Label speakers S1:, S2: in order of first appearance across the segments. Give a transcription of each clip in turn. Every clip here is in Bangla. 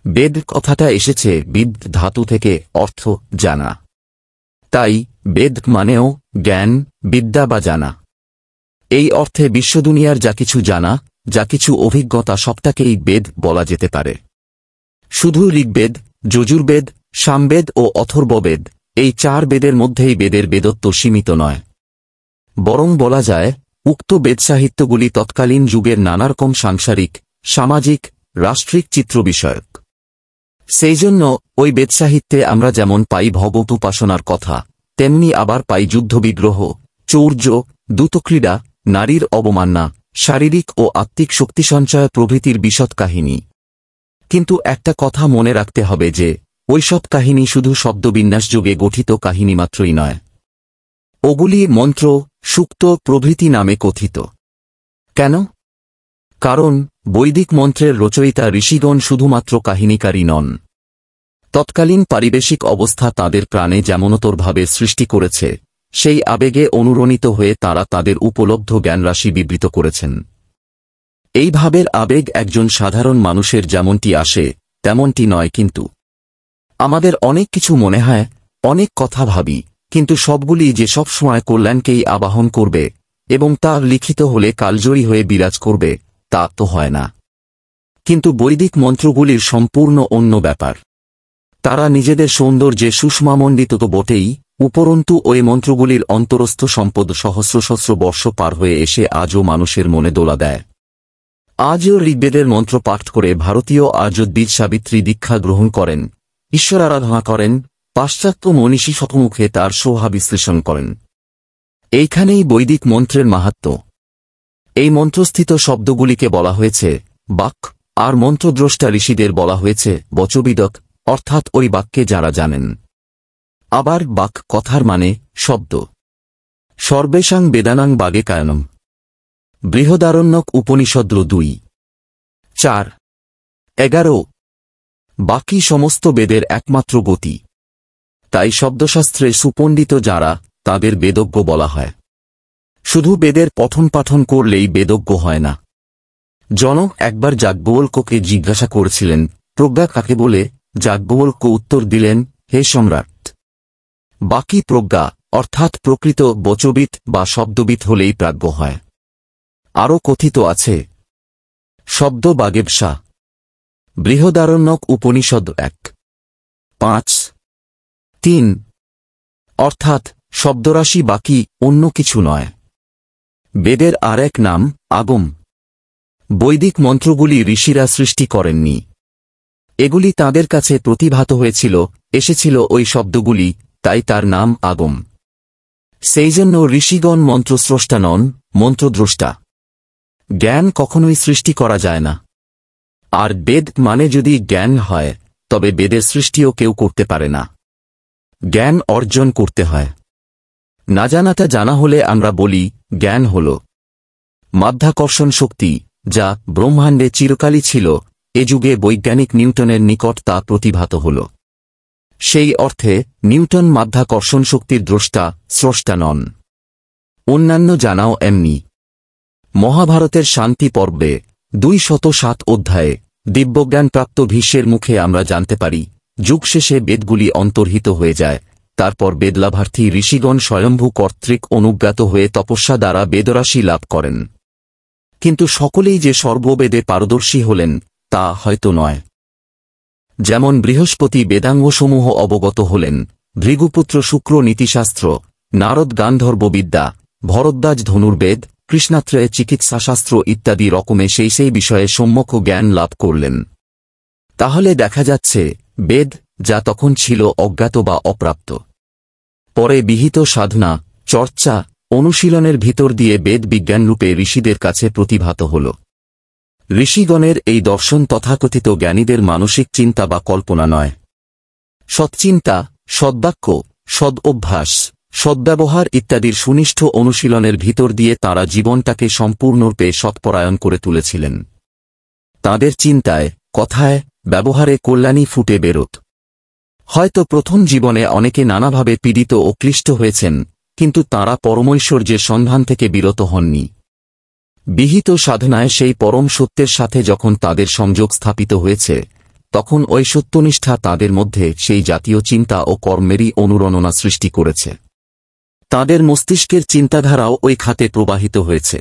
S1: বেদ কথাটা এসেছে বিদ ধাতু থেকে, অর্থ জানা। তাই বেদ মানেও জ্ঞান, বিদ্যা বা জানা। এই অর্থে বিশ্বদুনিয়ার যা কিছু জানা, যা কিছু অভিজ্ঞতা সবটাকেই বেদ বলা যেতে পারে। শুধু ঋগ্বেদ, যজুর্বেদ, সামবেদ ও অথর্ববেদ, এই 4 বেদের মধ্যেই বেদের বেদত্ব সীমিত নয়। বরং বলা যায় উক্ত বেদসাহিত্যগুলি তৎকালীন যুগের নানারকম সাংসারিক, সামাজিক, রাষ্ট্রিক চিত্র বিষয়ক। সেইজন্য ওই বেদসাহিত্যে আমরা যেমন পাই ভগবত উপাসনার কথা, তেমনি আবার পাই যুদ্ধবিগ্রহ, চৌর্য, দ্যুতক্রীড়া, নারীর অবমাননা, শারীরিক ও আত্মিক শক্তিসঞ্চয় প্রভৃতির বিশদ কাহিনী। কিন্তু একটা কথা মনে রাখতে হবে যে ওইসব কাহিনী শুধু শব্দবিন্যাসযোগে গঠিত কাহিনী মাত্রই নয়। ওগুলি মন্ত্র, সূক্ত প্রভৃতি নামে কথিত। কেন? কারণ বৈদিক মন্ত্রের রচয়িতা ঋষিগণ শুধুমাত্র কাহিনীকারী নন। তৎকালীন পারিবেশিক অবস্থা তাদের প্রাণে যেমনতরভাবে সৃষ্টি করেছে, সেই আবেগে অনুরণিত হয়ে তারা তাদের উপলব্ধ জ্ঞানরাশি বিবৃত করেছেন। এই ভাবের আবেগ একজন সাধারণ মানুষের যেমনটি আসে তেমনটি নয়। কিন্তু আমাদের অনেক কিছু মনে হয়, অনেক কথা ভাবি, কিন্তু সবগুলি যে সব সময় কল্যাণকেই আবাহন করবে এবং তা লিখিত হলে কালজয়ী হয়ে বিরাজ করবে, তা তো হয় না। কিন্তু বৈদিক মন্ত্রগুলির সম্পূর্ণ অন্য ব্যাপার। তারা নিজেদের সৌন্দর্যে সুষমামণ্ডিত তো বটেই, উপরন্তু ওই মন্ত্রগুলির অন্তরস্থ সম্পদ সহস্র সহস্র বর্ষ পার হয়ে এসে আজও মানুষের মনে দোলা দেয়। আজও ঋগ্বেদের মন্ত্র পাঠ করে ভারতীয় আর্যদ্বীজ সাবিত্রী দীক্ষা গ্রহণ করেন, ঈশ্বর আরাধনা করেন, পাশ্চাত্য মনীষী শতমুখে তার শোভা বিশ্লেষণ করেন। এইখানেই বৈদিক মন্ত্রের মাহাত্ম্য। এই মন্ত্রস্থিত শব্দগুলিকে বলা হয়েছে বাক্, আর মন্ত্রদ্রষ্টা ঋষিদের বলা হয়েছে বচবিদক, অর্থাৎ ওই বাক্যে যারা জানেন। আবার বাক কথার মানে শব্দ। সর্বেষাং বেদানাং বাগে কায়নম। বৃহদারণ্যক উপনিষদ 2:4-11। বাকি সমস্ত বেদের একমাত্র গতি। তাই শব্দশাস্ত্রে সুপণ্ডিত যারা, তাদের বেদজ্ঞ বলা হয়। শুধু বেদের পঠন পাঠন করলেই বেদজ্ঞ হয় না। জনক একবার যাজ্ঞবল্ক্যকে জিজ্ঞাসা করেছিলেন, প্রজ্ঞা কাকে বলে? যাজ্ঞবল্ক্য উত্তর দিলেন, হে সম্রাট, বাকি প্রজ্ঞা অর্থাৎ প্রকৃত বচবিদ বা শব্দবিদ হলেই প্রাজ্ঞ হয়। আরও কথিত আছে শব্দ বাগেবসা। বৃহদারণ্যক উপনিষদ 1:5-3। অর্থাৎ শব্দরাশি বাকি, অন্য কিছু নয়। বেদের আর এক নাম আগম। বৈদিক মন্ত্রগুলি ঋষিরা সৃষ্টি করেননি। এগুলি তাদের কাছে প্রতিভাত হয়েছিল, এসেছিল ওই শব্দগুলি, তাই তার নাম আগম। সেইজন্য ঋষিগণ মন্ত্রস্রষ্টা নন, মন্ত্রদ্রষ্টা। জ্ঞান কখনোই সৃষ্টি করা যায় না। আর বেদ মানে যদি জ্ঞান হয়, তবে বেদের সৃষ্টিও কেউ করতে পারে না। জ্ঞান অর্জন করতে হয়। না জানাটা জানা হলে আমরা বলি জ্ঞান হল। মাধ্যাকর্ষণ শক্তি, যা ব্রহ্মাণ্ডে চিরকালই ছিল, এ যুগে বৈজ্ঞানিক নিউটনের নিকট তা প্রতিভাত হল। সেই অর্থে নিউটন মাধ্যাকর্ষণ শক্তির দ্রষ্টা, স্রষ্টা নন। অন্যান্য জানাও এমনি। মহাভারতের শান্তি পর্বে 207 অধ্যায়ে দিব্যজ্ঞানপ্রাপ্ত ভীষ্মের মুখে আমরা জানতে পারি, যুগ শেষে বেদগুলি অন্তর্হিত হয়ে যায়। তারপর বেদলাভার্থী ঋষিগণ স্বয়ম্ভূ কর্তৃক অনুজ্ঞাত হয়ে তপস্যা দ্বারা বেদরাশি লাভ করেন। কিন্তু সকলেই যে সর্ববেদে পারদর্শী হলেন, তা হয়তো নয়। যেমন বৃহস্পতি বেদাঙ্গসমূহ অবগত হলেন, ভৃগুপুত্র শুক্র নীতিশাস্ত্র, নারদ গান্ধর্ববিদ্যা, ভরদ্বাজ ধনুর্বেদ, কৃষ্ণাত্রেয় চিকিৎসাশাস্ত্র ইত্যাদি রকমে সেই বিষয়ে সম্যক জ্ঞান লাভ করলেন। তাহলে দেখা যাচ্ছে বেদ, যা তখন ছিল অজ্ঞাত বা অপ্রাপ্ত, পরে বিহিত সাধনা, চর্চা, অনুশীলনের ভিতর দিয়ে বেদ বিজ্ঞানরূপে ঋষিদের কাছে প্রতিভাত হল। ঋষিগণের এই দর্শন তথাকথিত জ্ঞানীদের মানসিক চিন্তা বা কল্পনা নয়। সৎচিন্তা, সদ্বাক্য, সদ অভ্যাস, সদ্ব্যবহার ইত্যাদির সুনিষ্ঠ অনুশীলনের ভিতর দিয়ে তাঁরা জীবনটাকে সম্পূর্ণরূপে সৎপরায়ণ করে তুলেছিলেন। তাঁদের চিন্তায়, কথায়, ব্যবহারে কল্যাণী ফুটে বেরোত। হয়তো প্রথম জীবনে অনেকে নানাভাবে পীড়িত ও ক্লিষ্ট হয়েছেন, কিন্তু তাঁরা পরমৈশ্বর্যের সন্ধান থেকে বিরত হননি। বিহিত সাধনায় সেই পরম সত্যের সাথে যখন তাদের সংযোগ স্থাপিত হয়েছে, তখন ওই সত্যনিষ্ঠা তাদের মধ্যে সেই জাতীয় চিন্তা ও কর্মেরই অনুরণনা সৃষ্টি করেছে। তাদের মস্তিষ্কের চিন্তাধারাও ওই খাতে প্রবাহিত হয়েছে।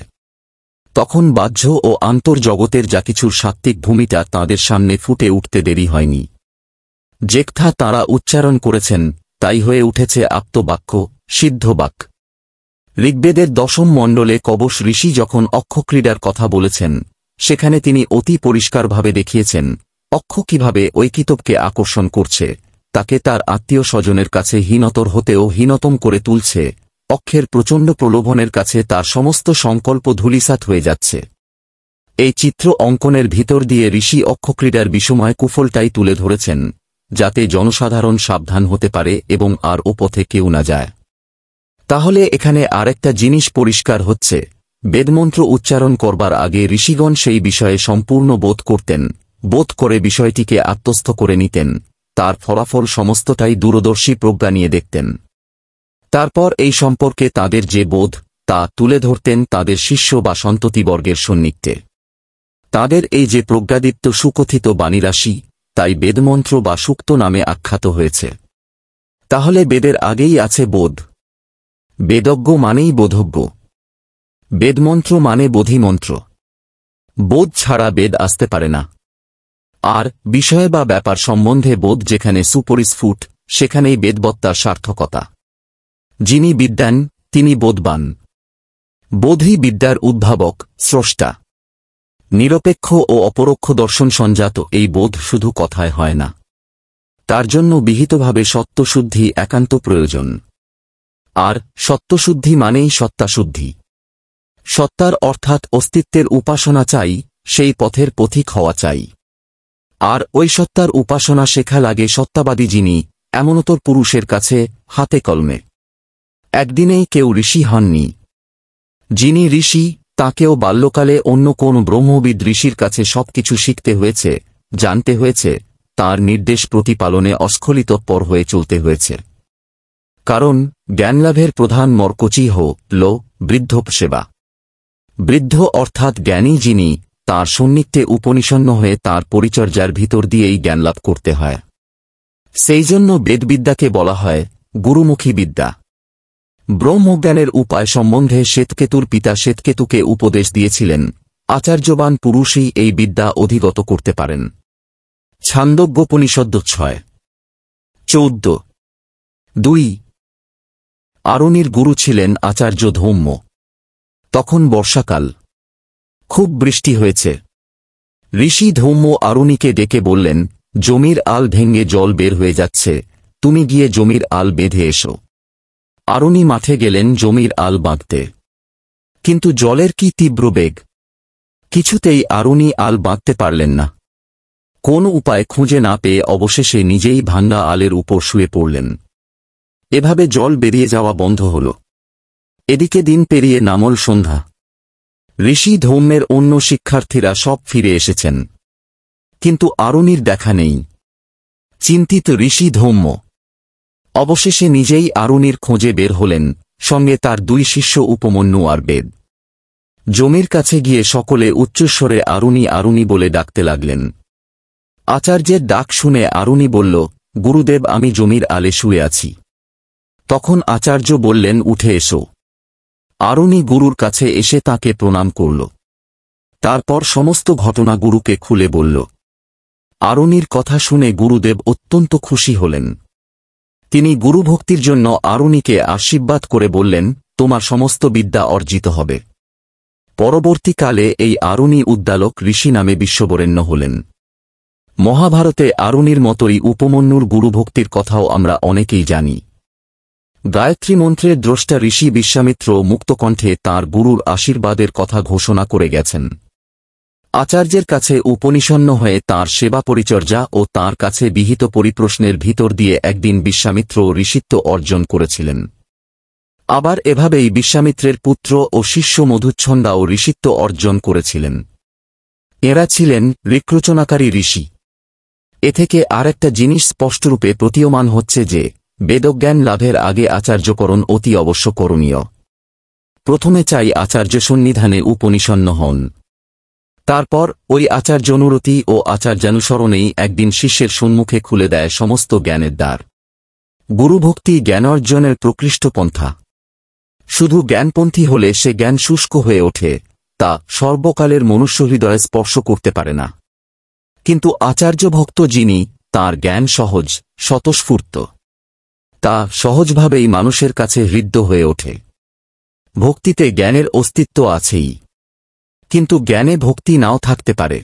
S1: তখন বাহ্য ও আন্তর্জগতের যা কিছুর সাত্ত্বিক ভূমিটা তাদের সামনে ফুটে উঠতে দেরি হয়নি। যে কথা তাঁরা উচ্চারণ করেছেন তাই হয়ে উঠেছে আপ্তবাক্য, সিদ্ধবাক্য। ঋগ্বেদের 10ম মণ্ডলে কবশ ঋষি যখন অক্ষক্রীড়ার কথা বলেছেন, সেখানে তিনি অতি পরিষ্কারভাবে দেখিয়েছেন অক্ষ কিভাবে ওই কিতবকে আকর্ষণ করছে, তাকে তার আত্মীয় স্বজনের কাছে হীনতর হতেও হীনতম করে তুলছে, অক্ষের প্রচণ্ড প্রলোভনের কাছে তার সমস্ত সংকল্প ধূলিসাৎ হয়ে যাচ্ছে। এই চিত্র অঙ্কনের ভিতর দিয়ে ঋষি অক্ষক্রীড়ার বিষময় কুফলটাই তুলে ধরেছেন, যাতে জনসাধারণ সাবধান হতে পারে এবং আর ও পথে কেউ না যায়। তাহলে এখানে আরেকটা জিনিস পরিষ্কার হচ্ছে, বেদমন্ত্র উচ্চারণ করবার আগে ঋষিগণ সেই বিষয়ে সম্পূর্ণ বোধ করতেন, বোধ করে বিষয়টিকে আত্মস্থ করে নিতেন, তার ফলাফল সমস্তটাই দূরদর্শী প্রজ্ঞা নিয়ে দেখতেন। তারপর এই সম্পর্কে তাদের যে বোধ তা তুলে ধরতেন তাদের শিষ্য বা সন্ততিবর্গের সন্নিকটে। তাদের এই যে প্রজ্ঞাদীপ্ত সুকথিত বাণীরাশি, তাই বেদমন্ত্র বা সূক্ত নামে আখ্যাত হয়েছে। তাহলে বেদের আগেই আছে বোধ। বেদজ্ঞ মানেই বোধজ্ঞ। বেদমন্ত্র মানে বোধিমন্ত্র। বোধ ছাড়া বেদ আসতে পারে না। আর বিষয় বা ব্যাপার সম্বন্ধে বোধ যেখানে সুপরিস্ফুট, সেখানেই বেদবত্তার সার্থকতা। যিনি বিদ্যান তিনি বোধবান। বোধই বিদ্যার উদ্ভাবক, স্রষ্টা। নিরপেক্ষ ও অপরোক্ষ দর্শন সঞ্জাত এই বোধ শুধু কথায় হয় না, তার জন্য বিহিতভাবে সত্ত্বশুদ্ধি একান্ত প্রয়োজন। আর সত্ত্বশুদ্ধি মানেই সত্তাশুদ্ধি। সত্তার অর্থাৎ অস্তিত্বের উপাসনা চাই, সেই পথের পথিক হওয়া চাই। আর ওই সত্তার উপাসনা শেখা লাগে সত্তাবাদী যিনি, এমনতর পুরুষের কাছে, হাতে কলমে। একদিনেই কেউ ঋষি হননি। যিনি ঋষি তাকেও বাল্যকালে অন্য কোন ব্রহ্মবিদ ঋষির কাছে সবকিছু শিখতে হয়েছে, জানতে হয়েছে, তার নির্দেশ প্রতিপালনে অস্খলিতৎপর হয়ে চলতে হয়েছে। কারণ জ্ঞানলাভের প্রধান মর্কচিহ্ন হল বৃদ্ধোপসেবা। বৃদ্ধ অর্থাৎ জ্ঞানী যিনি, তাঁর সন্নিকটে উপনিষন্ন হয়ে তাঁর পরিচর্যার ভিতর দিয়েই জ্ঞানলাভ করতে হয়। সেই জন্য বেদবিদ্যাকে বলা হয় গুরুমুখী বিদ্যা। ব্রহ্মজ্ঞানের উপায় সম্বন্ধে শ্বেতকেতুর পিতা শ্বেতকেতুকে উপদেশ দিয়েছিলেন, আচার্যবান পুরুষই এই বিদ্যা অধিগত করতে পারেন। ছান্দোগ্যোপনিষদ্ 6:14-2। আরুণির গুরু ছিলেন আচার্য ধৌম্য। তখন বর্ষাকাল, খুব বৃষ্টি হয়েছে। ঋষি ধৌম্য আরুণিকে ডেকে বললেন, জমির আল ভেঙে জল বের হয়ে যাচ্ছে, তুমি গিয়ে জমির আল বেঁধে এসো। আরুণি মাঠে গেলেন জমির আল বাঁধতে। কিন্তু জলের কি তীব্র বেগ! কিছুতেই আরুণি আল বাঁধতে পারলেন না। কোন উপায় খুঁজে না পেয়ে অবশেষে নিজেই ভাঙ্গা আলের উপর শুয়ে পড়লেন। এভাবে জল বেরিয়ে যাওয়া বন্ধ হল। এদিকে দিন পেরিয়ে নামল সন্ধ্যা। ঋষি ধৌম্যের অন্য শিক্ষার্থীরা সব ফিরে এসেছেন, কিন্তু আরুণির দেখা নেই। চিন্তিত ঋষি ধৌম্য অবশেষে নিজেই আরুণির খোঁজে বের হলেন, সঙ্গে তার 2 শিষ্য উপমন্যু আর বেদ। জমির কাছে গিয়ে সকলে উচ্চস্বরে আরুণি আরুণি বলে ডাকতে লাগলেন। আচার্যের ডাক শুনে আরুণি বলল, গুরুদেব আমি জমির আলে শুয়ে আছি। তখন আচার্য বললেন, উঠে এসো। আরুণি গুরুর কাছে এসে তাকে প্রণাম করল। তারপর সমস্ত ঘটনা গুরুকে খুলে বলল। আরুণির কথা শুনে গুরুদেব অত্যন্ত খুশি হলেন। তিনি গুরুভক্তির জন্য আরুণিকে আশীর্বাদ করে বললেন, তোমার সমস্ত বিদ্যা অর্জিত হবে। পরবর্তীকালে এই আরুণি উদ্দালক ঋষি নামে বিশ্ববরেণ্য হলেন। মহাভারতে আরুণির মতোই উপমন্যুর গুরুভক্তির কথাও আমরা অনেকেই জানি। গায়ত্রী মন্ত্রের দ্রষ্টা ঋষি বিশ্বামিত্র মুক্তকণ্ঠে তাঁর গুরুর আশীর্বাদের কথা ঘোষণা করে গেছেন। আচার্যের কাছে উপনিষন্ন হয়ে তাঁর সেবা পরিচর্যা ও তাঁর কাছে বিহিত পরিপ্রশ্নের ভিতর দিয়ে একদিন বিশ্বামিত্র ঋষিত্ব অর্জন করেছিলেন। আবার এভাবেই বিশ্বামিত্রের পুত্র ও শিষ্য মধুচ্ছন্দাও ঋষিত্ব অর্জন করেছিলেন। এরা ছিলেন ঋক্রচনাকারী ঋষি। এ থেকে আরেকটা জিনিস স্পষ্টরূপে প্রতীয়মান হচ্ছে যে, বেদজ্ঞান লাভের আগে আচার্যকরণ অতি অবশ্য করণীয়। প্রথমে চাই আচার্য সন্নিধানে উপনিষন্ন হন। তারপর ওই আচার্যানুরতি ও আচার্যানুসরণেই একদিন শিষ্যের সম্মুখে খুলে দেয় সমস্ত জ্ঞানের দ্বার। গুরুভক্তি জ্ঞানার্জনের প্রকৃষ্ট পন্থা। শুধু জ্ঞানপন্থী হলে সে জ্ঞান শুষ্ক হয়ে ওঠে, তা সর্বকালের মনুষ্য হৃদয়ে স্পর্শ করতে পারে না। কিন্তু আচার্যভক্ত যিনি, তাঁর জ্ঞান সহজ, স্বতঃস্ফূর্ত। তা সহজভাবেই মানুষের কাছে হৃদ্য হয়ে ওঠে। ভক্তিতে জ্ঞানের অস্তিত্ব আছেই, কিন্তু জ্ঞানে ভক্তি নাও থাকতে পারে।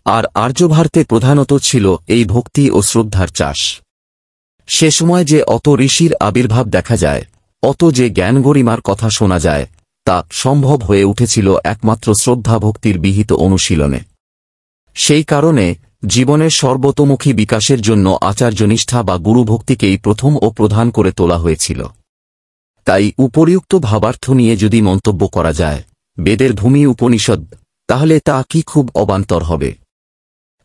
S1: আর আর্যভারতে প্রধানত ছিল এই ভক্তি ও শ্রদ্ধার চাষ। সে সময় যে অত ঋষির আবির্ভাব দেখা যায়, অত যে জ্ঞান গরিমার কথা শোনা যায়, তা সম্ভব হয়ে উঠেছিল একমাত্র শ্রদ্ধা ভক্তির বিহিত অনুশীলনে। সেই কারণে জীবনের সর্বতোমুখী বিকাশের জন্য আচার্যনিষ্ঠা বা গুরুভক্তিকেই প্রথম ও প্রধান করে তোলা হয়েছিল। তাই উপরিউক্ত ভাবার্থ নিয়ে যদি মন্তব্য করা যায়, বেদের ভূমি উপনিষদ, তাহলে তা কি খুব অবান্তর হবে।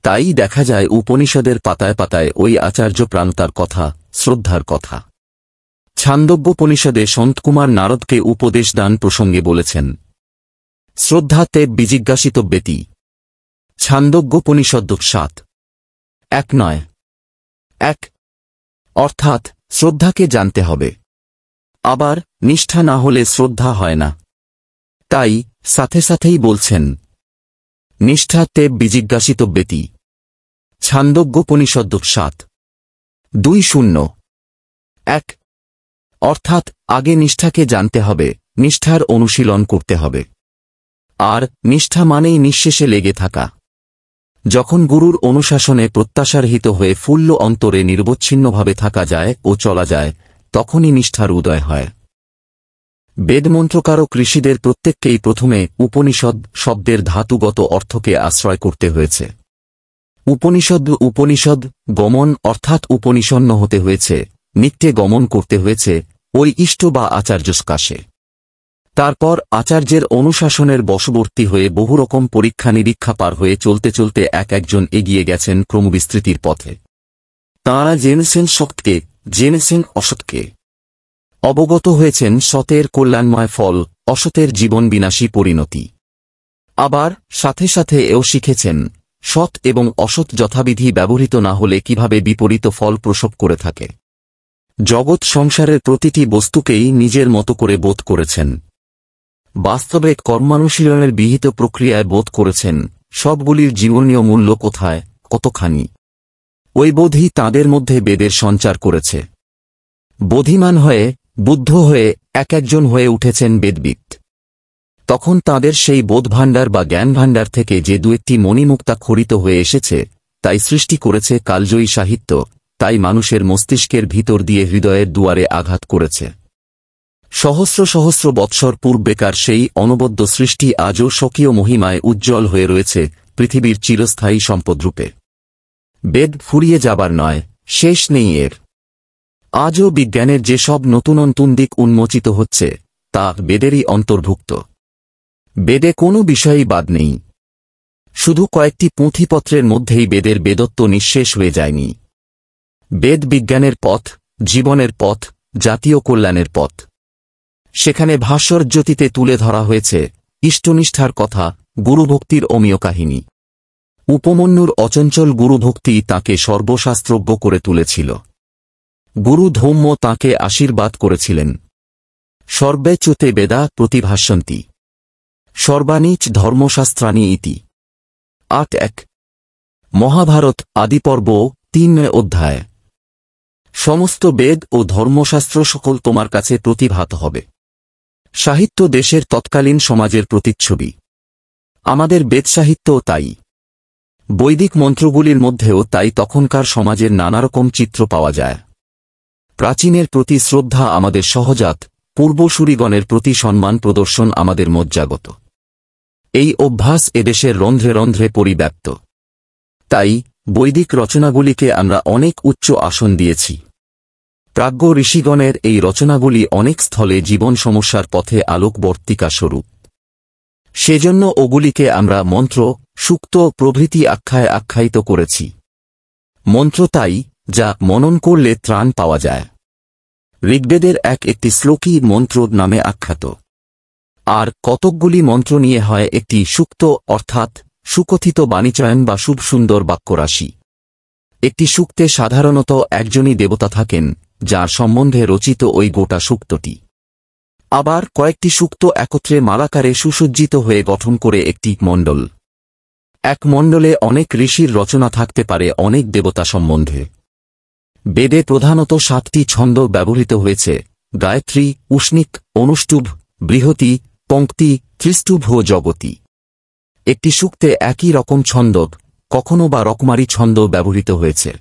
S1: তাই দেখা যায় উপনিষদের পাতায় পাতায় ওই আচার্য প্রাণতার কথা, শ্রদ্ধার কথা। ছান্দোগ্যোপনিষদে সন্তকুমার নারদকে উপদেশ দান প্রসঙ্গে বলেছেন, শ্রদ্ধা তে বিজিজ্ঞাসিতব্যেতি। ছান্দোগ্যোপনিষদ 7:1-9 অর্থাৎ শ্রদ্ধাকে জানতে হবে। আবার নিষ্ঠা না হলে শ্রদ্ধা হয় না। তাই সাথে সাথেই বলছেন, নিষ্ঠা তে বিজিজ্ঞাসিতব্যেতি। ছান্দোগ্যোপনিষদ 7:2-1 অর্থাৎ আগে নিষ্ঠাকে জানতে হবে, নিষ্ঠার অনুশীলন করতে হবে। আর নিষ্ঠা মানেই নিঃশেষে লেগে থাকা। যখন গুরুর অনুশাসনে প্রত্যাশারহিত হয়ে ফুল্ল অন্তরে নিরবচ্ছিন্নভাবে থাকা যায় ও চলা যায়, তখনই নিষ্ঠার উদয় হয়। বেদমন্ত্রকারক ঋষিদের প্রত্যেককেই প্রথমে উপনিষদ শব্দের ধাতুগত অর্থকে আশ্রয় করতে হয়েছে। উপনিষদ গমন অর্থাৎ উপনিষন্ন হতে হয়েছে, নিত্যে গমন করতে হয়েছে ওই ইষ্ট বা আচার্যস্কাশে। তারপর আচার্যের অনুশাসনের বশবর্তী হয়ে বহুরকম পরীক্ষা নিরীক্ষা পার হয়ে চলতে চলতে একজন এগিয়ে গেছেন ক্রমবিস্তৃতির পথে। তাঁরা জেনেছেন সৎকে, জেনেছেন অসৎকে। অবগত হয়েছেন সতের কল্যাণময় ফল, অসতের জীবন বিনাশী পরিণতি। আবার সাথে সাথে এও শিখেছেন সৎ এবং অসৎ যথাবিধি ব্যবহৃত না হলে কিভাবে বিপরীত ফল প্রসব করে থাকে। জগৎ সংসারের প্রতিটি বস্তুকেই নিজের মতো করে বোধ করেছেন। বাস্তবে কর্মানুশীলনের বিহিত প্রক্রিয়ায় বোধ করেছেন সবগুলির জীবনীয় মূল্য কোথায়, কতখানি। ওই বোধই তাঁদের মধ্যে বেদের সঞ্চার করেছে। বোধিমান হয়ে, বুদ্ধ হয়ে একজন হয়ে উঠেছেন বেদবিদ। তখন তাঁদের সেই বোধভাণ্ডার বা জ্ঞানভাণ্ডার থেকে যে দু একটি মণিমুক্তা খরিত হয়ে এসেছে, তাই সৃষ্টি করেছে কালজয়ী সাহিত্য, তাই মানুষের মস্তিষ্কের ভিতর দিয়ে হৃদয়ের দুয়ারে আঘাত করেছে। সহস্র সহস্র বৎসর পূর্বেকার সেই অনবদ্য সৃষ্টি আজও স্বকীয় মহিমায় উজ্জ্বল হয়ে রয়েছে পৃথিবীর চিরস্থায়ী সম্পদরূপে। বেদ ফুরিয়ে যাবার নয়, শেষ নেই এর। আজও বিজ্ঞানের যে সব নতুন নতুন দিক উন্মোচিত হচ্ছে, তা বেদেরই অন্তর্ভুক্ত। বেদে কোনো বিষয়ই বাদ নেই। শুধু কয়েকটি পুঁথিপত্রের মধ্যেই বেদের বেদত্ব নিঃশেষ হয়ে যায়নি। বেদ বিজ্ঞানের পথ, জীবনের পথ, জাতীয় কল্যাণের পথ। সেখানে ভাস্বর জ্যোতিতে তুলে ধরা হয়েছে ইষ্টনিষ্ঠার কথা, গুরুভক্তির অমীয় কাহিনী। উপমন্যুর অচঞ্চল গুরুভক্তি তাঁকে সর্বশাস্ত্রজ্ঞ করে তুলেছিল। গুরু ধৌম্য তাঁকে আশীর্বাদ করেছিলেন। সর্বে চতে বেদা প্রতিভাষ্যন্তি, সর্বাণীচ ধর্মশাস্ত্রাণি ইতি। 8:1 মহাভারত আদিপর্ব 3 অধ্যায়। সমস্ত বেদ ও ধর্মশাস্ত্র সকল তোমার কাছে প্রতিভাত হবে। সাহিত্য দেশের তৎকালীন সমাজের প্রতিচ্ছবি। আমাদের বেদ সাহিত্যও তাই। বৈদিক মন্ত্রগুলির মধ্যেও তাই তখনকার সমাজের নানারকম চিত্র পাওয়া যায়। প্রাচীনের প্রতি শ্রদ্ধা আমাদের সহজাত, পূর্বসূরিগণের প্রতি সম্মান প্রদর্শন আমাদের মজ্জাগত। এই অভ্যাস এদেশের রন্ধ্রে রন্ধ্রে পরিব্যাপ্ত। তাই বৈদিক রচনাগুলিকে আমরা অনেক উচ্চ আসন দিয়েছি। প্রাজ্ঞ ঋষিগণের এই রচনাগুলি অনেক স্থলে জীবন সমস্যার পথে আলোকবর্তিকা স্বরূপ। সেজন্য ওগুলিকে আমরা মন্ত্র, সূক্ত প্রভৃতি আখ্যায় আখ্যায়িত করেছি। মন্ত্র তাই, যা মনন করলে ত্রাণ পাওয়া যায়। ঋগ্বেদের একটি শ্লোকী মন্ত্র নামে আখ্যাত। আর কতকগুলি মন্ত্র নিয়ে হয় একটি সুক্ত অর্থাৎ সুকথিত বাণীচয়ন বা শুভ সুন্দর বাক্যরাশি। একটি সূক্তে সাধারণত একজনই দেবতা থাকেন, যার সম্বন্ধে রচিত ওই গোটা সূক্তটি। আবার কয়েকটি সূক্ত একত্রে মালাকারে সুসজ্জিত হয়ে গঠন করে একটি মণ্ডল। এক মণ্ডলে অনেক ঋষির রচনা থাকতে পারে অনেক দেবতা সম্বন্ধে। বেদে প্রধানত 7টি ছন্দ ব্যবহৃত হয়েছে: গায়ত্রী, উষ্ণিক, অনুষ্টুভ, বৃহতি, পঙ্ক্তি, ত্রিষ্টুভ ও জগতি। একটি সূক্তে একই রকম ছন্দ, কখনো বা রকমারি ছন্দ ব্যবহৃত হয়েছে।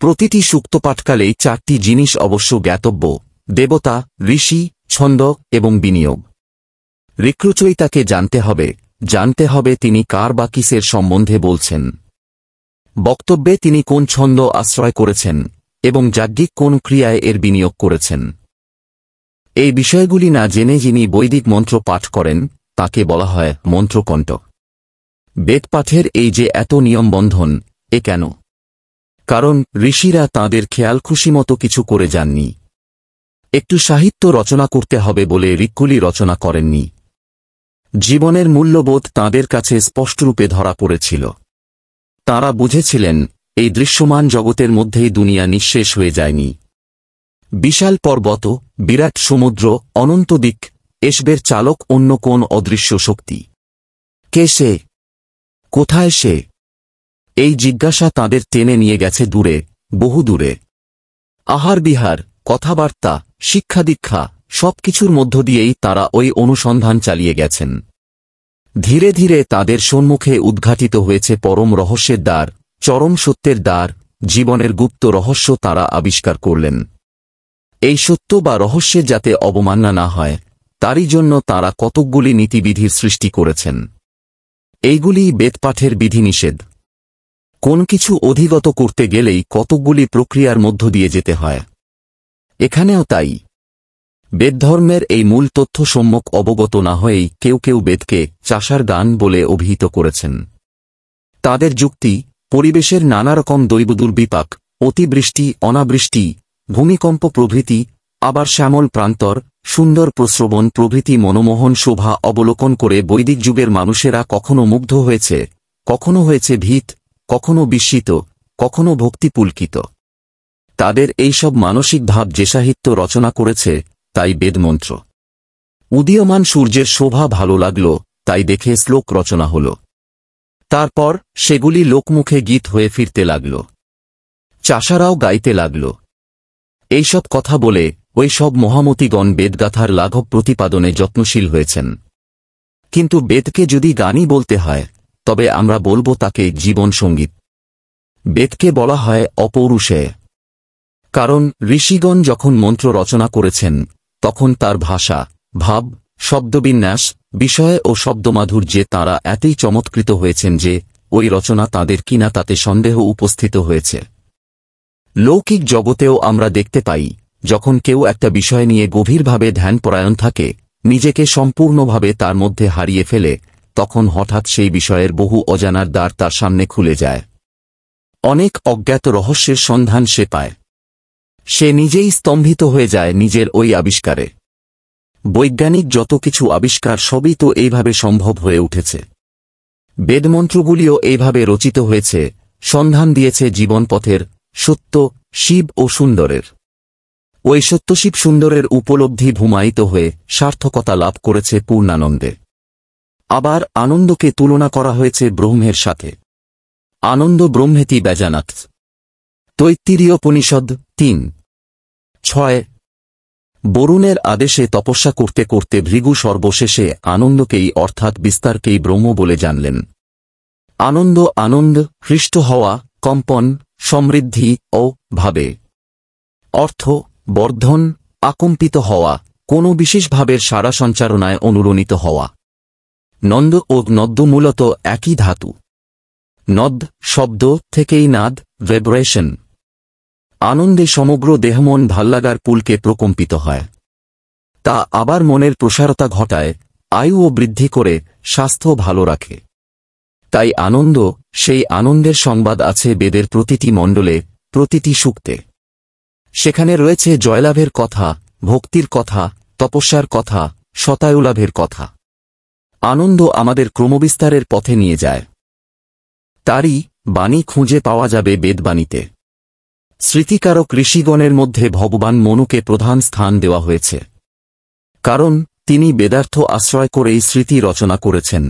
S1: প্রতিটি সূক্ত পাঠকালেই 4টি জিনিস অবশ্য জ্ঞাতব্য: দেবতা, ঋষি, ছন্দ এবং বিনিয়োগ। ঋক্রচয়িতাকে জানতে হবে তিনি কার বা কিসের সম্বন্ধে বলছেন, বক্তব্যে তিনি কোন ছন্দ আশ্রয় করেছেন এবং যাজ্ঞিক কোন ক্রিয়ায় এর বিনিয়োগ করেছেন। এই বিষয়গুলি না জেনে যিনি বৈদিক মন্ত্র পাঠ করেন তাকে বলা হয় মন্ত্রকণ্ঠ। বেদপাঠের এই যে এত নিয়মবন্ধন, এ কেন? কারণ ঋষিরা তাঁদের খেয়াল খুশিমতো কিছু করে যাননি। একটু সাহিত্য রচনা করতে হবে বলে ঋক্কুলি রচনা করেননি। জীবনের মূল্যবোধ তাঁদের কাছে স্পষ্টরূপে ধরা পড়েছিল। তাঁরা বুঝেছিলেন এই দৃশ্যমান জগতের মধ্যেই দুনিয়া নিঃশেষ হয়ে যায়নি। বিশাল পর্বত, বিরাট সমুদ্র, অনন্ত দিক, এসবের চালক অন্য কোন অদৃশ্য শক্তি। কে সে? কোথায় সে? এই জিজ্ঞাসা তাঁদের টেনে নিয়ে গেছে দূরে, বহু দূরে। আহার বিহার, কথাবার্তা, শিক্ষা দীক্ষা সবকিছুর মধ্য দিয়েই তাঁরা ওই অনুসন্ধান চালিয়ে গেছেন। ধীরে ধীরে তাঁদের সম্মুখে উদ্ঘাটিত হয়েছে পরম রহস্যের দ্বার, চরম সত্যের দ্বার, জীবনের গুপ্ত রহস্য তাঁরা আবিষ্কার করলেন। এই সত্য বা রহস্যের যাতে অবমাননা না হয়, তারই জন্য তাঁরা কতকগুলি নীতিবিধির সৃষ্টি করেছেন। এইগুলি বেদপাঠের বিধিনিষেধ। কোন কিছু অধিগত করতে গেলেই কতকগুলি প্রক্রিয়ার মধ্য দিয়ে যেতে হয়। এখানেও তাই। বেদধর্মের এই মূল তথ্য সম্যক অবগত না হয়েই কেউ কেউ বেদকে চাষার গান বলে অভিহিত করেছেন। তাদের যুক্তি, পরিবেশের নানারকম দৈব দুর্বিপাক, অতিবৃষ্টি, অনাবৃষ্টি, ভূমিকম্প প্রভৃতি, আবার শ্যামল প্রান্তর, সুন্দর প্রস্রবণ প্রভৃতি মনোমোহন শোভা অবলোকন করে বৈদিক যুগের মানুষেরা কখনো মুগ্ধ হয়েছে, কখনো হয়েছে ভীত, কখনো বিস্মিত, কখনো ভক্তিপুলকিত। তাদের এইসব মানসিক ভাব যে সাহিত্য রচনা করেছে তাই বেদমন্ত্র। উদীয়মান সূর্যের শোভা ভালো লাগল, তাই দেখে শ্লোক রচনা হল। তারপর সেগুলি লোকমুখে গীত হয়ে ফিরতে লাগল। চাষারাও গাইতে লাগল। এইসব কথা বলে ওই সব মহামতিগণ বেদগাথার লাঘব প্রতিপাদনে যত্নশীল হয়েছেন। কিন্তু বেদকে যদি গানই বলতে হয়, তবে আমরা বলবো তাকে জীবন সঙ্গীত। বেদকে বলা হয় অপৌরুষেয়। কারণ ঋষিগণ যখন মন্ত্র রচনা করেছেন তখন তার ভাষা, ভাব, শব্দবিন্যাস, বিষয় ও শব্দমাধুর্যে তাঁরা এতই চমৎকৃত হয়েছেন যে ওই রচনা তাঁদের কিনা তাতে সন্দেহ উপস্থিত হয়েছে। লৌকিক জগতেও আমরা দেখতে পাই, যখন কেউ একটা বিষয় নিয়ে গভীরভাবে ধ্যানপরায়ণ থাকে, নিজেকে সম্পূর্ণভাবে তার মধ্যে হারিয়ে ফেলে, তখন হঠাৎ সেই বিষয়ের বহু অজানার দ্বার তার সামনে খুলে যায়। অনেক অজ্ঞাত রহস্যের সন্ধান সে পায়। সে নিজেই স্তম্ভিত হয়ে যায় নিজের ওই আবিষ্কারে। বৈজ্ঞানিক যত কিছু আবিষ্কার সবই তো এইভাবে সম্ভব হয়ে উঠেছে। বেদমন্ত্রগুলিও এইভাবে রচিত হয়েছে, সন্ধান দিয়েছে জীবনপথের, সত্য, শিব ও সুন্দরের। ওই সত্যশিব সুন্দরের উপলব্ধি ভূমায়িত হয়ে সার্থকতা লাভ করেছে পূর্ণানন্দে। আবার আনন্দকে তুলনা করা হয়েছে ব্রহ্মের সাথে। আনন্দ ব্রহ্মেতি বেজানাত। তৈত্তিরীয়োপনিষদ 3:6। বরুণের আদেশে তপস্যা করতে করতে ভৃগু সর্বশেষে আনন্দকেই অর্থাৎ বিস্তারকেই ব্রহ্ম বলে জানলেন। আনন্দ, হৃষ্ট হওয়া, কম্পন, সমৃদ্ধি ও ভাবে। অর্থ, বর্ধন, আকম্পিত হওয়া, কোনো বিশেষ ভাবের সারা সঞ্চারণায় অনুরণিত হওয়া। নন্দ ও নদ্য মূলত একই ধাতু। নদ শব্দ থেকেই নাদ, ভাইব্রেশন। আনন্দে সমগ্র দেহমন ভাল্লাগার পুলকে প্রকম্পিত হয়। তা আবার মনের প্রসারতা ঘটায়, আয়ু ও বৃদ্ধি করে, স্বাস্থ্য ভালো রাখে। তাই আনন্দ, সেই আনন্দের সংবাদ আছে বেদের প্রতিটি মণ্ডলে, প্রতিটি সূক্তে। সেখানে রয়েছে জয়লাভের কথা, ভক্তির কথা, তপস্যার কথা, শতায়ুলাভের কথা। আনন্দ আমাদের ক্রমবিস্তারের পথে নিয়ে যায়। তারই বাণী খুঁজে পাওয়া যাবে বেদবাণীতে। স্মৃতিকারক ঋষিগণের মধ্যে ভগবান মনুকে প্রধান স্থান দেওয়া হয়েছে, কারণ তিনি বেদার্থ আশ্রয় করেই স্মৃতি রচনা করেছেন।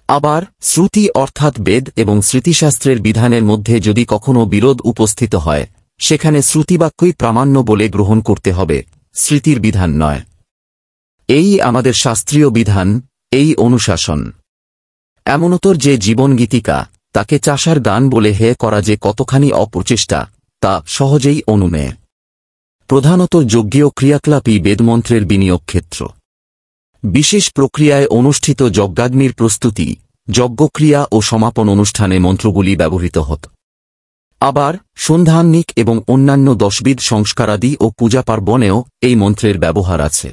S1: আবার শ্রুতি অর্থাৎ বেদ এবং স্মৃতিশাস্ত্রের বিধানের মধ্যে যদি কখনো বিরোধ উপস্থিত হয়, সেখানে শ্রুতিবাক্যই প্রামাণ্য বলে গ্রহণ করতে হবে, স্মৃতির বিধান নয়। এই আমাদের শাস্ত্রীয় বিধান, এই অনুশাসন। এমনতর যে জীবন গীতিকা, তাকে চাষার গান বলে হেয় করা যে কতখানি অপ্রচেষ্টা, তা সহজেই অনুমেয়। প্রধানত যজ্ঞীয় ক্রিয়াকলাপই বেদমন্ত্রের বিনিয়োগ ক্ষেত্র। বিশেষ প্রক্রিয়ায় অনুষ্ঠিত যজ্ঞাগ্নির প্রস্তুতি, যজ্ঞক্রিয়া ও সমাপন অনুষ্ঠানে মন্ত্রগুলি ব্যবহৃত হত। আবার সন্ধ্যাহ্নিক এবং অন্যান্য দশবিধ সংস্কারাদি ও পূজা পার্বণেও এই মন্ত্রের ব্যবহার আছে।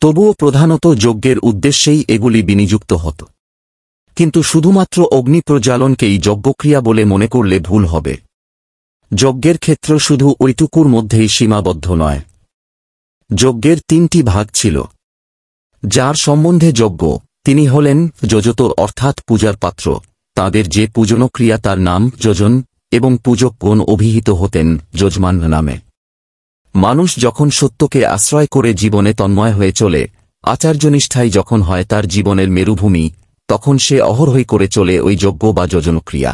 S1: তবুও প্রধানত যজ্ঞের উদ্দেশ্যেই এগুলি বিনিযুক্ত হত। কিন্তু শুধুমাত্র অগ্নি প্রজ্বালনকেই যজ্ঞক্রিয়া বলে মনে করলে ভুল হবে। যজ্ঞের ক্ষেত্র শুধু ওইটুকুর মধ্যেই সীমাবদ্ধ নয়। যজ্ঞের তিনটি ভাগ ছিল। যার সম্বন্ধে যজ্ঞ, তিনি হলেন যজতর অর্থাৎ পূজার পাত্র, তাঁদের যে পূজনক্রিয়া তার নাম যজন, এবং পূজকগণ অভিহিত হতেন যজমান নামে। মানুষ যখন সত্যকে আশ্রয় করে জীবনে তন্ময় হয়ে চলে, আচার্যনিষ্ঠাই যখন হয় তার জীবনের মেরুভূমি, তখন সে অহরহই করে চলে ওই যজ্ঞ বা যজনক্রিয়া।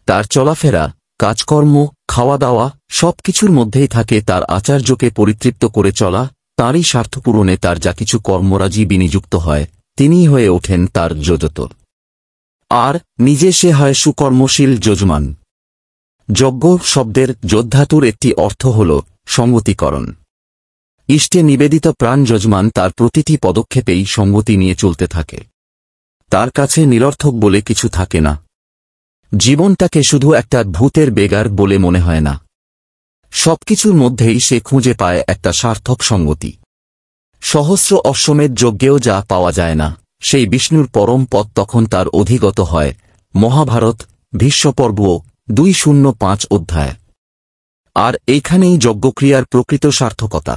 S1: তার চলাফেরা, কাজকর্ম, খাওয়া দাওয়া সবকিছুর মধ্যেই থাকে তার আচার্যকে পরিতৃপ্ত করে চলা। তাঁরই স্বার্থপূরণে তার যা কিছু কর্মরাজি বিনিযুক্ত হয়, তিনিই হয়ে ওঠেন তার যজত। আর নিজে সে হয় সুকর্মশীল যজমান। যজ্ঞ শব্দের যোদ্ধাতুর একটি অর্থ হল সঙ্গতিকরণ। ইষ্টে নিবেদিত প্রাণ যজমান তার প্রতিটি পদক্ষেপেই সঙ্গতি নিয়ে চলতে থাকে। তার কাছে নিরর্থক বলে কিছু থাকে না। জীবনটাকে শুধু একটা ভূতের বেগার বলে মনে হয় না। সবকিছুর মধ্যেই সে খুঁজে পায় একটা সার্থক সঙ্গতি। সহস্র অশ্বমেধ যজ্ঞেও যা পাওয়া যায় না, সেই বিষ্ণুর পরম পদ তখন তার অধিগত হয়। মহাভারত, ভীষ্মপর্ব 205 অধ্যায়। আর এইখানেই যজ্ঞক্রিয়ার প্রকৃত সার্থকতা।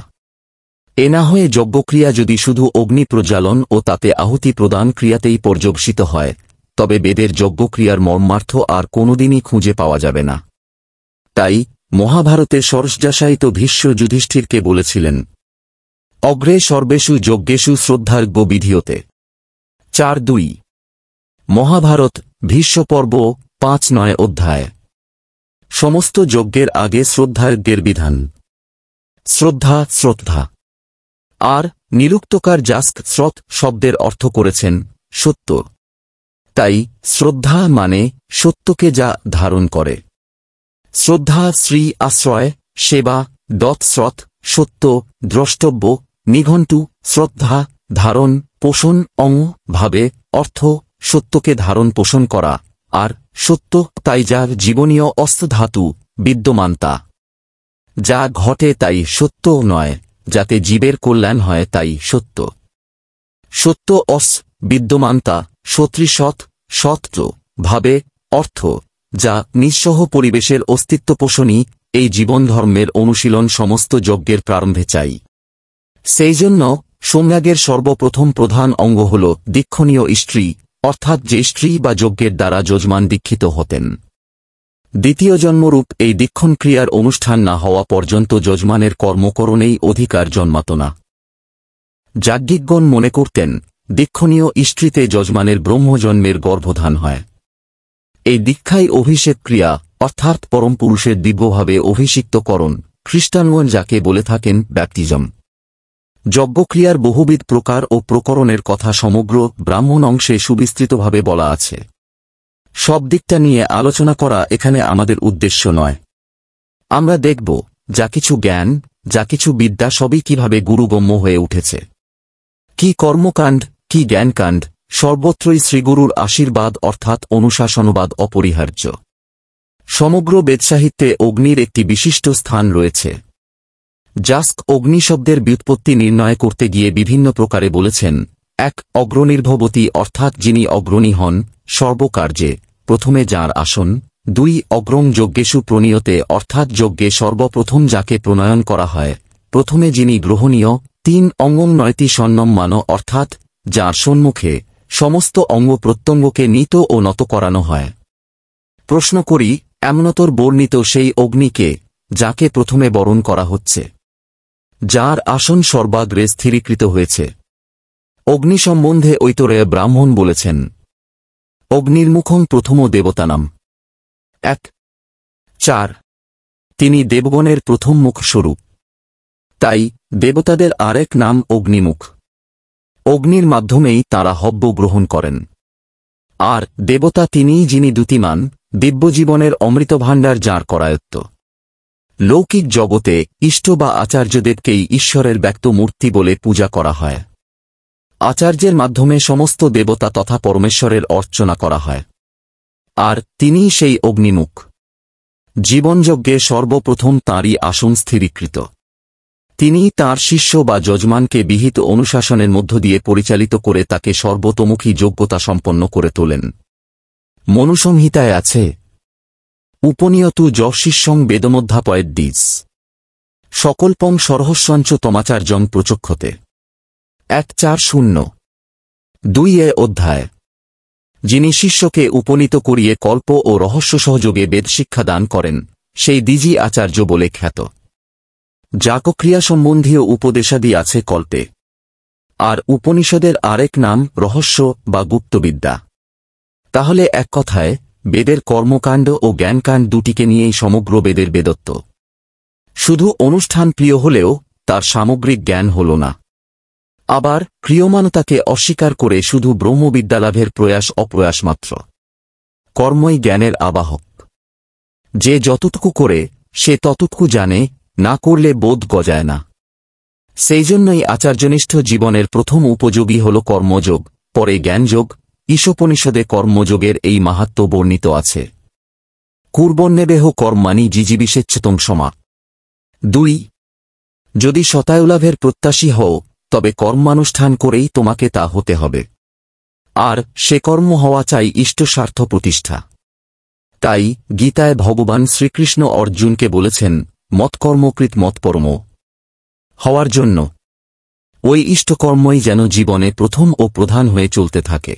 S1: এ না হয়ে যজ্ঞক্রিয়া যদি শুধু অগ্নি প্রজ্বালন ও তাতে আহুতি প্রদান ক্রিয়াতেই পর্যবসিত হয়, তবে বেদের যজ্ঞক্রিয়ার মর্মার্থ আর কোনোদিনই খুঁজে পাওয়া যাবে না। তাই মহাভারতে সরসজাশায়িত ভীষ্ম যুধিষ্ঠিরকে বলেছিলেন, অগ্রে সর্বেষু যজ্ঞেষু শ্রদ্ধার্ঘ্য বিধীয়তে। 4:2 মহাভারত, ভীষ্মপর্ব 5:9 অধ্যায়। সমস্ত যজ্ঞের আগে শ্রদ্ধার্ঘ্যের বিধান। শ্রদ্ধা। আর নিরুক্তকার জাস্ক শ্রত শব্দের অর্থ করেছেন সত্য। তাই শ্রদ্ধা মানে সত্যকে যা ধারণ করে। শ্রদ্ধা শ্রী আশ্রয়, সেবা, দৎস্রত, সত্য, দ্রষ্টব্য, নিঘণ্টু, শ্রদ্ধা, ধারণ, পোষণ, অং, ভাবে, অর্থ, সত্যকে ধারণ পোষণ করা। আর সত্য তাই যার জীবনীয় অস্তধাতু বিদ্যমানতা। যা ঘটে তাই সত্য নয়, যাতে জীবের কল্যাণ হয় তাই সত্য। সত্য অস বিদ্যমানতা, সত্রিসৎ, সত্য, ভাবে, অর্থ, যা নিঃসহ পরিবেশের অস্তিত্ব পোষণই এই জীবনধর্মের অনুশীলন সমস্ত যজ্ঞের প্রারম্ভে চাই। সেই জন্য সোমযাগের সর্বপ্রথম প্রধান অঙ্গ হল দীক্ষণীয় স্ত্রী, অর্থাৎ যে স্ত্রী বা যজ্ঞের দ্বারা যজমান দীক্ষিত হতেন। দ্বিতীয় জন্মরূপ এই দীক্ষণ ক্রিয়ার অনুষ্ঠান না হওয়া পর্যন্ত যজমানের কর্মকরণেই অধিকার জন্মাত না। যাজ্ঞিকগণ মনে করতেন দীক্ষণীয় স্ত্রীতে যজমানের ব্রহ্মজন্মের গর্ভধান হয়। এই দীক্ষাই অভিষেক ক্রিয়া, অর্থাৎ পরম পুরুষের দিব্যভাবে অভিষিক্তকরণ, খ্রিস্টানগণ যাকে বলে থাকেন ব্যাপটিজম। যজ্ঞক্রিয়ার বহুবিধ প্রকার ও প্রকরণের কথা সমগ্র ব্রাহ্মণ অংশে সুবিস্তৃতভাবে বলা আছে। সব দিকটা নিয়ে আলোচনা করা এখানে আমাদের উদ্দেশ্য নয়। আমরা দেখব যা কিছু জ্ঞান, যা কিছু বিদ্যা সবই কিভাবে গুরুগম্য হয়ে উঠেছে। কি কর্মকাণ্ড, কি জ্ঞানকাণ্ড, সর্বত্রই শ্রীগুরুর আশীর্বাদ অর্থাৎ অনুশাসনবাদ অপরিহার্য। সমগ্র বেদসাহিত্যে অগ্নির একটি বিশিষ্ট স্থান রয়েছে। জাস্ক অগ্নি শব্দের ব্যুৎপত্তি নির্ণয় করতে গিয়ে বিভিন্ন প্রকারে বলেছেন, 1 অগ্রনির্ভবতী অর্থাৎ যিনি অগ্রণী হন সর্বকার্যে, প্রথমে যাঁর আসন। 2 অগ্রং যজ্ঞেষু প্রণীয়তে অর্থাৎ যজ্ঞে সর্বপ্রথম যাকে প্রণয়ন করা হয়, প্রথমে যিনি গ্রহণীয়। 3 অঙ্গং নয়তি সন্ন্যম মানো, অর্থাৎ যার সম্মুখে সমস্ত অঙ্গ প্রত্যঙ্গকে নীত ও নত করানো হয়। প্রশ্ন করি, এমনতর বর্ণিত সেই অগ্নিকে যাকে প্রথমে বরণ করা হচ্ছে, যার আসন সর্বাগ্রে স্থিরীকৃত হয়েছে। অগ্নি সম্বন্ধে ঐতরেয় ব্রাহ্মণ বলেছেন, অগ্নির্মুখং প্রথম দেবতানাম। 1-4 তিনি দেবগণের প্রথম মুখ স্বরূপ। তাই দেবতাদের আরেক নাম অগ্নিমুখ। অগ্নির মাধ্যমেই তাঁরা হব্য গ্রহণ করেন। আর দেবতা তিনিই যিনি দ্যুতিমান, দিব্যজীবনের অমৃতভাণ্ডার যাঁর করায়ত্ত। লৌকিক জগতে ইষ্ট বা আচার্যদেবকেই ঈশ্বরের ব্যক্ত মূর্তি বলে পূজা করা হয়। আচার্যের মাধ্যমে সমস্ত দেবতা তথা পরমেশ্বরের অর্চনা করা হয়। আর তিনিই সেই অগ্নিমুখ। জীবনযজ্ঞে সর্বপ্রথম তাঁরই আসন স্থিরীকৃত। তিনিই তাঁর শিষ্য বা যজমানকে বিহিত অনুশাসনের মধ্য দিয়ে পরিচালিত করে তাকে সর্বতোমুখী যোগ্যতা সম্পন্ন করে তোলেন। মনুসংহিতায় আছে, উপনিয়তু যশিষ্যং বেদমধ্যাপয়েদ্দিস সকল্পং সরহস্যঞ্চ তমাচার্যং প্রচক্ষতে। 1-4-0-2 অধ্যায়। যিনি শিষ্যকে উপনীত করিয়ে কল্প ও রহস্য সহযোগে বেদশিক্ষা দান করেন, সেই দ্বিজি আচার্য বলে খ্যাত। যাগক্রিয়া সম্বন্ধীয় উপদেশাদি আছে কল্পে। আর উপনিষদের আরেক নাম রহস্য বা গুপ্তবিদ্যা। তাহলে এক কথায় বেদের কর্মকাণ্ড ও জ্ঞানকাণ্ড দুটিকে নিয়েই সমগ্র বেদের বেদত্ব। শুধু অনুষ্ঠান প্রিয় হলেও তার সামগ্রিক জ্ঞান হল না। আবার ক্রিয়মানতাকে অস্বীকার করে শুধু ব্রহ্মবিদ্যালাভের প্রয়াস অপ্রয়াস মাত্র। কর্মই জ্ঞানের আবাহক। যে যতটুকু করে সে ততটুকু জানে, না করলে বোধ গজায় না। সেই জন্যই আচার্যনিষ্ঠ জীবনের প্রথম উপযোগী হল কর্মযোগ, পরে জ্ঞানযোগ। ঈশোপনিষদে কর্মযোগের এই মাহাত্ম্য বর্ণিত আছে। কুর্বন্নেবেহ কর্মাণি জিজিবিষেচ্ছতং সমা। 2 যদি শতায়ুলাভের প্রত্যাশী হও, তবে কর্মানুষ্ঠান করেই তোমাকে তা হতে হবে। আর সে কর্ম হওয়া চাই ইষ্টস্বার্থ প্রতিষ্ঠা। তাই গীতায় ভগবান শ্রীকৃষ্ণ অর্জুনকে বলেছেন, মৎকর্মকৃত মৎপরম হওয়ার জন্য। ওই ইষ্টকর্মই যেন জীবনে প্রথম ও প্রধান হয়ে চলতে থাকে।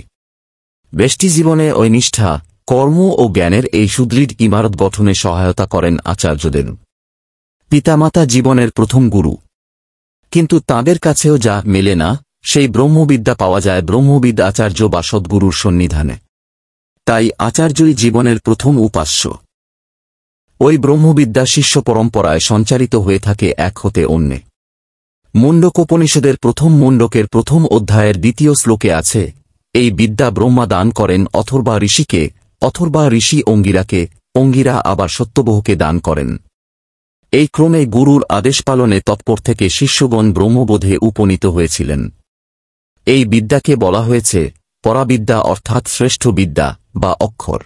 S1: ব্যষ্টি জীবনে ওই নিষ্ঠা, কর্ম ও জ্ঞানের এই সুদৃঢ় ইমারত গঠনে সহায়তা করেন আচার্যদেব। পিতামাতা জীবনের প্রথম গুরু। কিন্তু তাঁদের কাছেও যা মেলে না, সেই ব্রহ্মবিদ্যা পাওয়া যায় ব্রহ্মবিদ আচার্য বা সদ্গুরুর সন্নিধানে। তাই আচার্যই জীবনের প্রথম উপাস্য। ওই ব্রহ্মবিদ্যা শিষ্য পরম্পরায় সঞ্চারিত হয়ে থাকে এক হতে অন্যে। মুণ্ডকোপনিষদের প্রথম মুণ্ডকের প্রথম অধ্যায়ের 2 শ্লোকে আছে, এই বিদ্যা ব্রহ্মা দান করেন অথর্বা ঋষিকে, অথর্বা ঋষি অঙ্গিরাকে, অঙ্গিরা আবার সত্যবহকে দান করেন। এই ক্রমে গুরুর আদেশ পালনে তৎপর থেকে শিষ্যগণ ব্রহ্মবোধে উপনীত হয়েছিলেন। এই বিদ্যাকে বলা হয়েছে পরাবিদ্যা, অর্থাৎ শ্রেষ্ঠ বিদ্যা বা অক্ষর।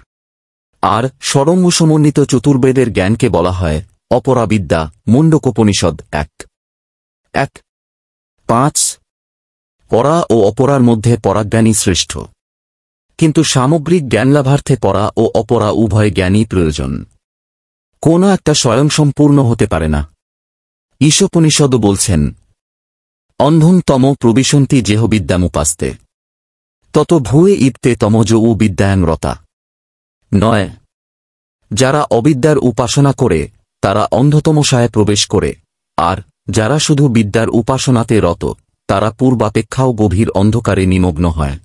S1: আর ষড়ঙ্গ সমন্বিত চতুর্বেদের জ্ঞানকে বলা হয় অপরাবিদ্যা। মুণ্ডকোপনিষদ 1:1-5 পরা ও অপরার মধ্যে পরাজ্ঞানই শ্রেষ্ঠ। কিন্তু সামগ্রিক জ্ঞানলাভার্থে পরা ও অপরা উভয় জ্ঞানই প্রয়োজন। কোনো একটা স্বয়ংসম্পূর্ণ হতে পারে না। ঈশোপনিষদও বলছেন, অন্ধং তম প্রবিশন্তি জেহবিদ্যামুপাস্তে তত ভূয়ে ইপ্তে তমজ ও বিদ্যায়ং রতা। 9 যারা অবিদ্যার উপাসনা করে তারা অন্ধতমসায় প্রবেশ করে, আর যারা শুধু বিদ্যার উপাসনাতে রত তারা পূর্বাপেক্ষাও গভীর অন্ধকারে নিমগ্ন হয়।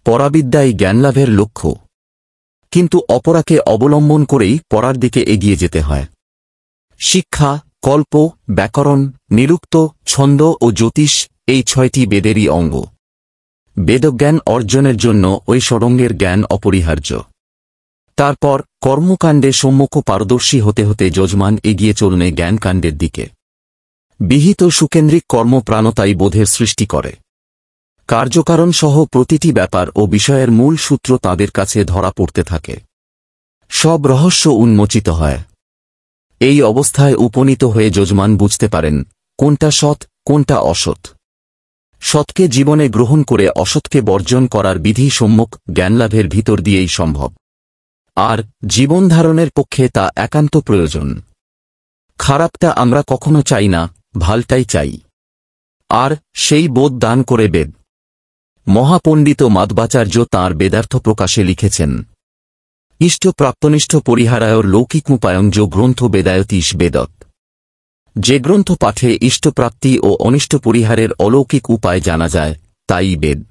S1: পরাবিদ্যাই জ্ঞানলাভের লক্ষ্য, কিন্তু অপরাকে অবলম্বন করেই পরার দিকে এগিয়ে যেতে হয়। শিক্ষা, কল্প, ব্যাকরণ, নিরুক্ত, ছন্দ ও জ্যোতিষ এই 6টি বেদেরই অঙ্গ। বেদজ্ঞান অর্জনের জন্য ওই ষড়ঙ্গের জ্ঞান অপরিহার্য। তারপর কর্মকাণ্ডে সম্মুখ পারদর্শী হতে হতে যজমান এগিয়ে চলনে জ্ঞানকাণ্ডের দিকে। বিহিত সুকেন্দ্রিক কর্মপ্রাণতাই বোধের সৃষ্টি করে। কার্যকারণ সহ প্রতিটি ব্যাপার ও বিষয়ের মূল সূত্র তাদের কাছে ধরা পড়তে থাকে। সব রহস্য উন্মোচিত হয়। এই অবস্থায় উপনীত হয়ে যজমান বুঝতে পারেন কোনটা সৎ, কোনটা অসৎ। সৎকে জীবনে গ্রহণ করে অসৎকে বর্জন করার বিধি সম্যক জ্ঞানলাভের ভিতর দিয়েই সম্ভব। আর জীবন ধারণের পক্ষে তা একান্ত প্রয়োজন। খারাপটা আমরা কখনো চাই না, ভালটাই চাই। আর সেই বোধ দান করে বেদ। মহাপণ্ডিত মাধ্বাচার্য তাঁর বেদার্থ প্রকাশে লিখেছেন, ইষ্ট প্রাপ্তনিষ্ঠ পরিহারায়র লৌকিকমুপায়ঞ্জ গ্রন্থ বেদায়তীশ বেদত। যে গ্রন্থ পাঠে ইষ্টপ্রাপ্তি ও অনিষ্ট পরিহারের অলৌকিক উপায় জানা যায়, তাই বেদ।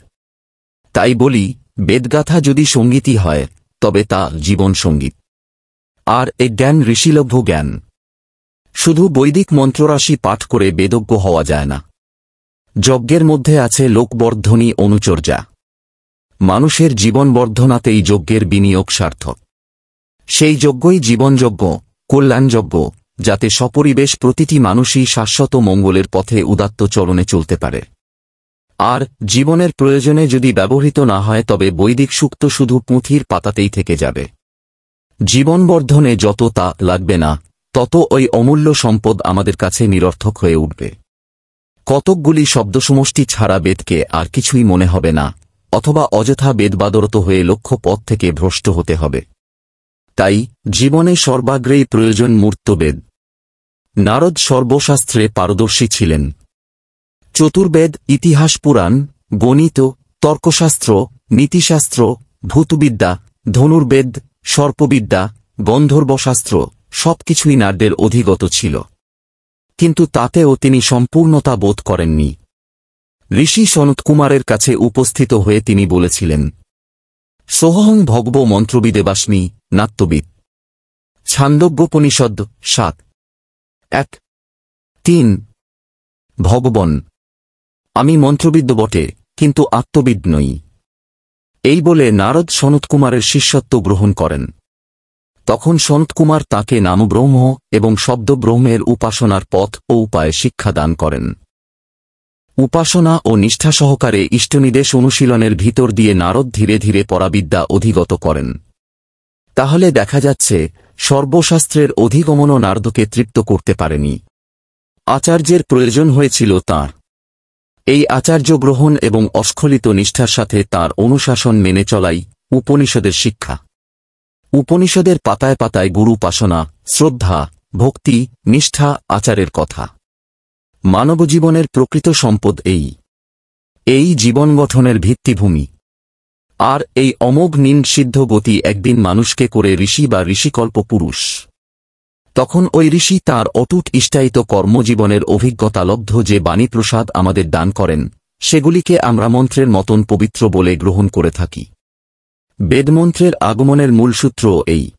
S1: তাই বলি, বেদগাথা যদি সঙ্গীতই হয়, তবে তা জীবন সঙ্গীত। আর এ জ্ঞান ঋষিলভ্য জ্ঞান। শুধু বৈদিক মন্ত্ররাশি পাঠ করে বেদজ্ঞ হওয়া যায় না। যজ্ঞের মধ্যে আছে লোকবর্ধনী অনুচর্যা। মানুষের জীবনবর্ধনাতেই যজ্ঞের বিনিয়োগ সার্থক। সেই যজ্ঞই জীবনযজ্ঞ, কল্যাণযজ্ঞ, যাতে সপরিবেশ প্রতিটি মানুষই শাশ্বত মঙ্গলের পথে উদাত্ত চরণে চলতে পারে। আর জীবনের প্রয়োজনে যদি ব্যবহৃত না হয়, তবে বৈদিক সূক্ত শুধু পুঁথির পাতাতেই থেকে যাবে। জীবনবর্ধনে যত তা লাগবে না, তত ওই অমূল্য সম্পদ আমাদের কাছে নিরর্থক হয়ে উঠবে। কতকগুলি শব্দসমষ্টি ছাড়া বেদকে আর কিছুই মনে হবে না, অথবা অযথা বেদবাদরত হয়ে লক্ষ্য পথ থেকে ভ্রষ্ট হতে হবে। তাই জীবনে সর্বাগ্রেই প্রয়োজন মূর্ত বেদ। নারদ সর্বশাস্ত্রে পারদর্শী ছিলেন। চতুর্বেদ, ইতিহাস, পুরাণ, গণিত, তর্কশাস্ত্র, নীতিশাস্ত্র, ভূতবিদ্যা, ধনুর্বেদ, সর্পবিদ্যা, গন্ধর্বশাস্ত্র সবকিছুই নারদের অধিগত ছিল। কিন্তু তাতেও তিনি সম্পূর্ণতা বোধ করেননি। ঋষি সনৎকুমারের কাছে উপস্থিত হয়ে তিনি বলেছিলেন, সোহং ভগব মন্ত্রবিদেবাস্মি নাত্যবিদ। ছান্দোগ্যোপনিষদ 7:1-3। ভগবন, আমি মন্ত্রবিদ বটে, কিন্তু আত্মবিদ নই। এই বলে নারদ সনৎকুমারের শিষ্যত্ব গ্রহণ করেন। তখন সনৎকুমার তাঁকে নামব্রহ্ম এবং শব্দব্রহ্মের উপাসনার পথ ও উপায় শিক্ষা দান করেন। উপাসনা ও নিষ্ঠা সহকারে ইষ্টনির্দেশ অনুশীলনের ভিতর দিয়ে নারদ ধীরে ধীরে পরাবিদ্যা অধিগত করেন। তাহলে দেখা যাচ্ছে, সর্বশাস্ত্রের অধিগমনও নারদকে তৃপ্ত করতে পারেনি। আচার্যের প্রয়োজন হয়েছিল তাঁর। এই আচার্য গ্রহণ এবং অস্খলিত নিষ্ঠার সাথে তাঁর অনুশাসন মেনে চলাই উপনিষদের শিক্ষা। উপনিষদের পাতায় পাতায় গুরুপাসনা, শ্রদ্ধা, ভক্তি, নিষ্ঠা, আচারের কথা। মানবজীবনের প্রকৃত সম্পদ এই জীবন গঠনের ভিত্তিভূমি। আর এই অমোঘ নিঃসিদ্ধ গতি একদিন মানুষকে করে ঋষি বা ঋষিকল্প পুরুষ। তখন ওই ঋষি তাঁর অটুট ইষ্টায়িত কর্মজীবনের অভিজ্ঞতালব্ধ যে বাণীপ্রসাদ আমাদের দান করেন, সেগুলিকে আমরা মন্ত্রের মতন পবিত্র বলে গ্রহণ করে থাকি। বেদমন্ত্রের আগমনের মূলসূত্র এই।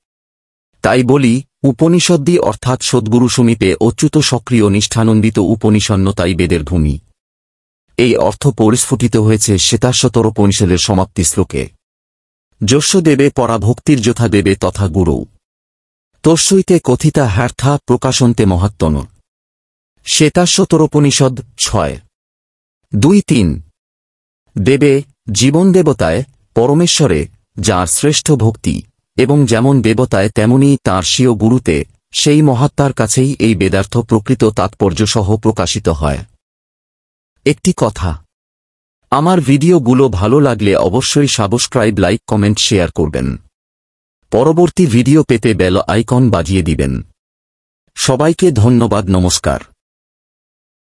S1: তাই বলি, উপনিষদ্দি অর্থাৎ সদ্গুরু সমীপে অচ্যুত সক্রিয় নিষ্ঠানন্দিত উপনিষন্নতাই বেদের ভূমি। এই অর্থ পরিস্ফুটিত হয়েছে শ্বেতাশ্বতরোপনিষদের সমাপ্তি শ্লোকে। যস্য দেবে পরা ভক্তির যথা দেবে তথা গুরৌ তস্যৈতে কথিতা হ্যার্থা প্রকাশন্তে মহাত্মন। শ্বেতাশ্বতরোপনিষদ 6:2-3। দেবে, জীবন দেবতায়, পরমেশ্বরে, যাঁর শ্রেষ্ঠ ভক্তি, এবং যেমন দেবতায় তেমনি তাঁর স্বীয় গুরুতে, সেই মহাত্মার কাছেই এই বেদার্থ প্রকৃত তাৎপর্যসহ প্রকাশিত হয়। একটি কথা, আমার ভিডিওগুলো ভালো লাগলে অবশ্যই সাবস্ক্রাইব, লাইক, কমেন্ট, শেয়ার করবেন। পরবর্তী ভিডিও পেতে বেল আইকন বাজিয়ে দিবেন। সবাইকে ধন্যবাদ, নমস্কার।